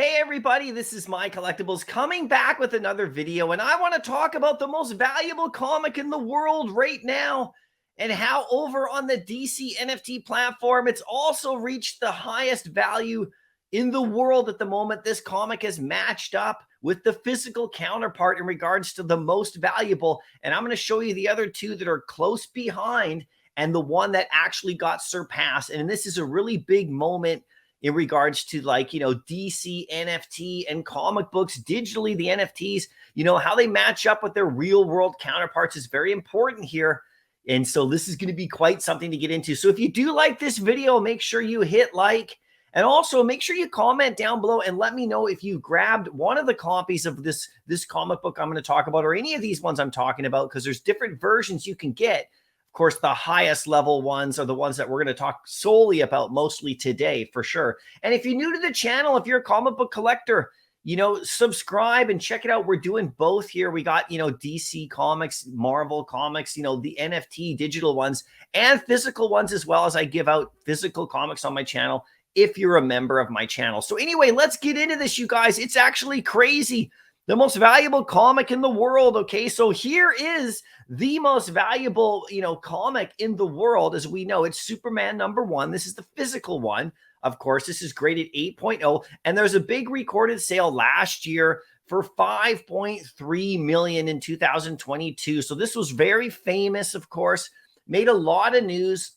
Hey everybody, this is MyCollectables coming back with another video, and I want to talk about the most valuable comic in the world right now and how over on the DC NFT platform, it's also reached the highest value in the world at the moment. This comic has matched up with the physical counterpart in regards to the most valuable, and I'm going to show you the other two that are close behind and the one that actually got surpassed. And this is a really big moment in regards to, like, DC NFT and comic books digitally. The NFTs, how they match up with their real world counterparts is very important here. And so this is going to be quite something to get into. So if you do like this video, make sure you hit like, and also make sure you comment down below and let me know if you grabbed one of the copies of this comic book I'm going to talk about, or any of these ones I'm talking about, because there's different versions you can get. Of course, the highest level ones are the ones that we're going to talk solely about mostly today, for sure. And if you're new to the channel, if you're a comic book collector, subscribe and check it out. We're doing both here. We got, DC comics, Marvel comics, the NFT digital ones and physical ones, as well as I give out physical comics on my channel if you're a member of my channel. So anyway, let's get into this, you guys. It's actually crazy. The most valuable comic in the world. Okay, so here is the most valuable, comic in the world. As we know, it's Superman #1. This is the physical one. Of course, this is graded 8.0. And there's a big recorded sale last year for 5.3 million in 2022. So this was very famous, of course, made a lot of news.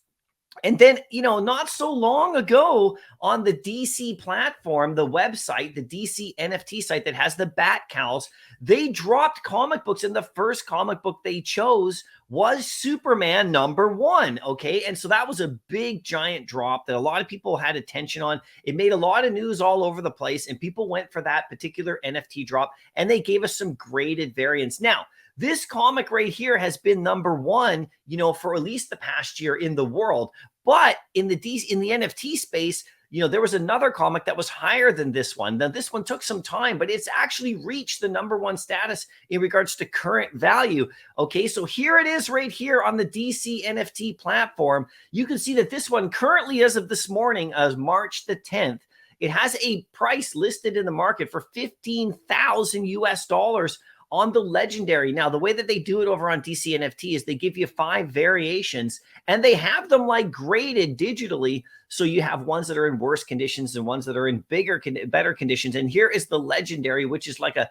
And then, not so long ago on the DC platform, the website, the DC NFT site that has the bat cows, they dropped comic books, and the first comic book they chose was Superman #1. Okay. And so that was a big, giant drop that a lot of people had attention on. It made a lot of news all over the place, and people went for that particular NFT drop, and they gave us some graded variants. Now, this comic right here has been #1, for at least the past year in the world. But in the NFT space, there was another comic that was higher than this one. Now, this one took some time, but it's actually reached the #1 status in regards to current value. Okay, so here it is right here on the DC NFT platform. You can see that this one currently, as of this morning, as March the 10th, it has a price listed in the market for 15,000 US dollars on the legendary. Now, the way that they do it over on DC NFT is they give you 5 variations, and they have them like graded digitally. So you have ones that are in worse conditions and ones that are in better conditions. And here is the legendary, which is like a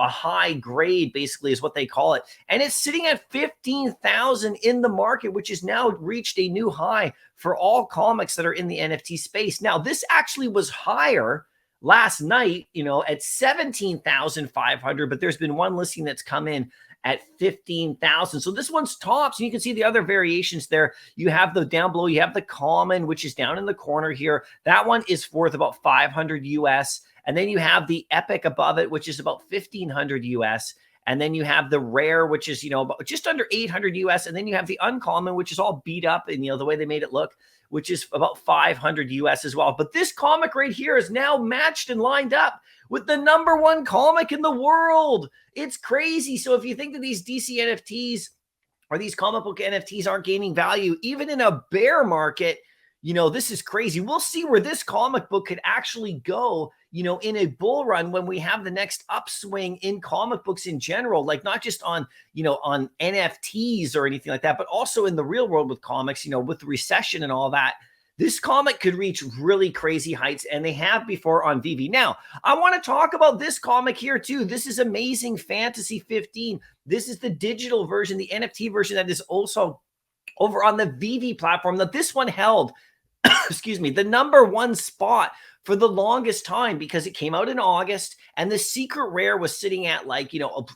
high grade, basically, is what they call it. And it's sitting at 15,000 in the market, which has now reached a new high for all comics that are in the NFT space. Now, this actually was higher last night, at 17,500, but there's been one listing that's come in at 15,000. So this one's tops, and you can see the other variations there. You have the down below, you have the common, which is down in the corner here. That one is worth about 500 US. And then you have the epic above it, which is about 1,500 US. And then you have the rare, which is, about just under 800 US. And then you have the uncommon, which is all beat up, and, the way they made it look, which is about 500 US as well. But this comic right here is now matched and lined up with the #1 comic in the world. It's crazy. So if you think that these DC NFTs or these comic book NFTs aren't gaining value, even in a bear market, this is crazy. We'll see where this comic book could actually go, in a bull run, when we have the next upswing in comic books in general, like not just on, on NFTs or anything like that, but also in the real world with comics, with the recession and all that. This comic could reach really crazy heights, and they have before on VV. Now, I want to talk about this comic here too. This is Amazing Fantasy 15. This is the digital version, the NFT version that is also over on the VV platform. That this one held excuse me, the #1 spot for the longest time, because it came out in August, and the secret rare was sitting at, like,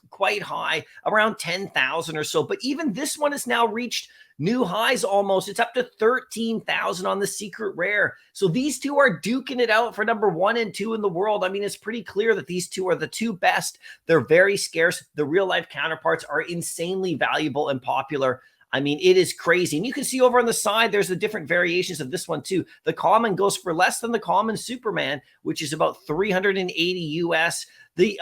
quite high, around 10,000 or so. But even this one has now reached new highs almost. It's up to 13,000 on the secret rare. So these two are duking it out for #1 and 2 in the world. I mean, it's pretty clear that these two are the two best. They're very scarce. The real life counterparts are insanely valuable and popular. I mean, it is crazy. And you can see over on the side, there's the different variations of this one too. The common goes for less than the common Superman, which is about 380 US. The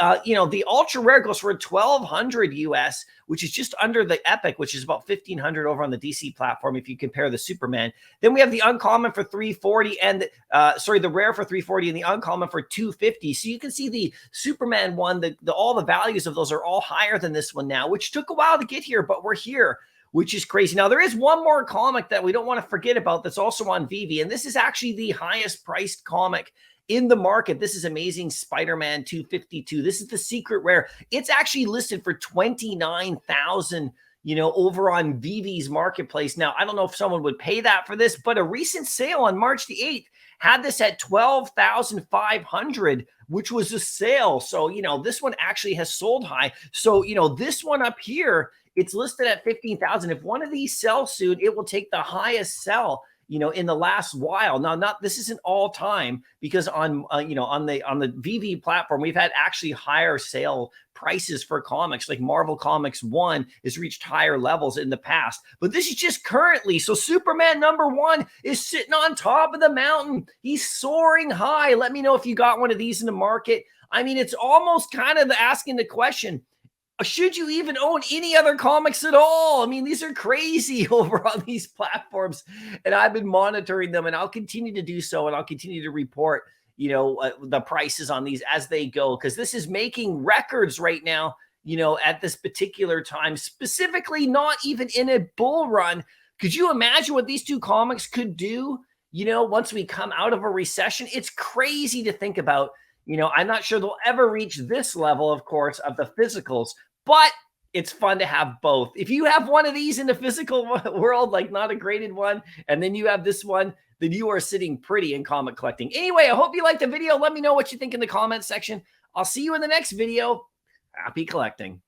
the ultra rare goes for 1200 US, which is just under the epic, which is about 1500 over on the DC platform if you compare the Superman. Then we have the uncommon for 340 and the rare for 340 and the uncommon for 250. So you can see the Superman one, all the values of those are all higher than this one now, which took a while to get here, but we're here, which is crazy. Now, there is one more comic that we don't want to forget about that's also on Vivi, and this is actually the highest priced comic in the market. This is Amazing Spider-Man 252. This is the secret rare. It's actually listed for 29,000, over on Vivi's marketplace. Now, I don't know if someone would pay that for this, but a recent sale on March the 8th had this at 12,500, which was a sale. So, this one actually has sold high. So, this one up here, it's listed at 15,000. If one of these sells soon, it will take the highest sell, in the last while. Now, this isn't all time, because on the VV platform, we've had actually higher sale prices for comics, like Marvel Comics 1 has reached higher levels in the past. But this is just currently. So Superman #1 is sitting on top of the mountain. He's soaring high. Let me know if you got one of these in the market. I mean, it's almost kind of asking the question, should you even own any other comics at all? I mean, these are crazy over on these platforms, and I've been monitoring them, and I'll continue to do so, and I'll continue to report, the prices on these as they go, because this is making records right now, at this particular time, specifically not even in a bull run. Could you imagine what these two comics could do, once we come out of a recession? It's crazy to think about. I'm not sure they'll ever reach this level, of course, of the physicals, but it's fun to have both. If you have one of these in the physical world, like not a graded one, and then you have this one, then you are sitting pretty in comic collecting. Anyway, I hope you liked the video. Let me know what you think in the comments section. I'll see you in the next video. Happy collecting.